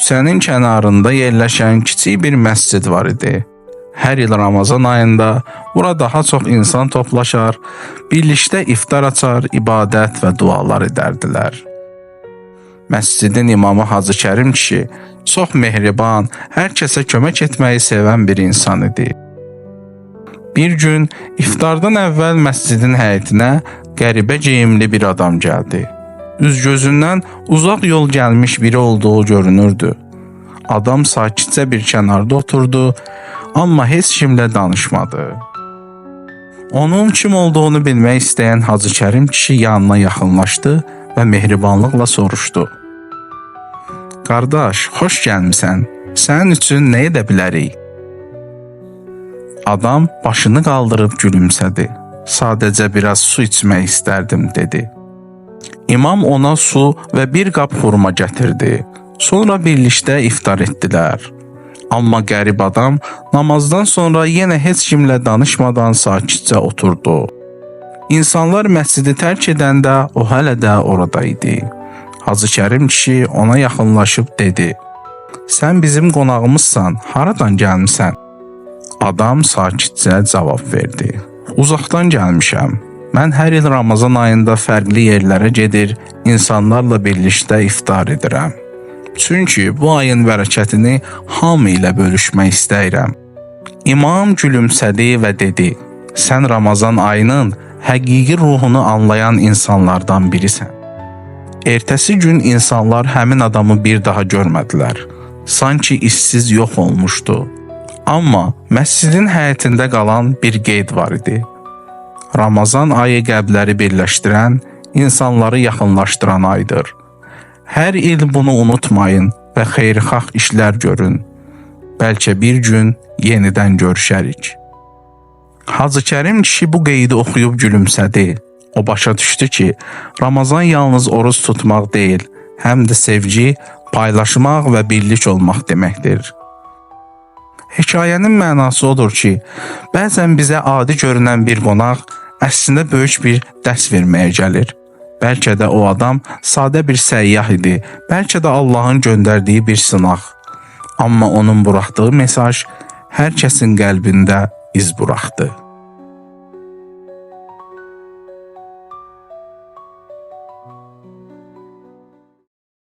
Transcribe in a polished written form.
Küçənin kənarında yerləşən kiçik bir məscid var idi. Hər il Ramazan ayında bura daha çox insan toplaşar, birlikdə iftar açar, ibadət və dualar edərdilər. Məscidin imamı Hacı Kərim kişi çox mehriban, hər kəsə kömək etməyi sevən bir insan idi. Bir gün iftardan əvvəl məscidin həyətinə qəribə geyimli bir adam gəldi. Üz-gözündən uzaq yol gəlmiş biri olduğu görünürdü. Adam sakitcə bir kənarda oturdu, amma heç kimlə danışmadı. Onun kim olduğunu bilmək istəyən Hacı Kərim kişi yanına yaxınlaşdı və mehribanlıqla soruşdu. "Qardaş, xoş gəlmisən. Sənin üçün nə edə bilərik?" Adam başını qaldırıb gülümsədi. "Sadəcə biraz su içmək istərdim," dedi. İmam ona su və bir qab xurma gətirdi. Sonra birlikdə iftar etdilər. Amma qərib adam namazdan sonra yenə heç kimlə danışmadan sakitcə oturdu. İnsanlar məscidi tərk edəndə o hələ də orada idi. Hacı Kərim kişi ona yaxınlaşıb dedi: "Sən bizim qonağımızsan, haradan gəlmisən?" Adam sakitcə cavab verdi: "Uzaqdan gəlmişəm. Mən hər il Ramazan ayında fərqli yerlərə gedir, insanlarla birlikdə iftar edirəm. Çünki bu ayın bərəkətini hamı ilə bölüşmək istəyirəm." İmam gülümsədi və dedi: "Sən Ramazan ayının həqiqi ruhunu anlayan insanlardan birisən." Ertəsi gün insanlar həmin adamı bir daha görmədilər. Sanki işsiz yox olmuşdu. Amma məscidin həyətində qalan bir qeyd var idi. Ramazan ayı qəlbləri birləşdirən, insanları yaxınlaşdıran aydır. Hər il bunu unutmayın və xeyirxah işlər görün. Bəlkə bir gün yenidən görüşərik. Hacı Kərim kişi bu qeydi oxuyub gülümsədi. O başa düşdü ki, Ramazan yalnız oruç tutmaq deyil, həm də sevgi, paylaşmaq və birlik olmaq deməkdir. Hekayənin mənası odur ki, bəzən bizə adi görünən bir qonaq əslində böyük bir dərs verməyə gəlir. Bəlkə də o adam sadə bir səyyah idi, bəlkə də Allahın göndərdiyi bir sınaq. Amma onun buraxdığı mesaj hər kəsin qəlbində iz buraxdı.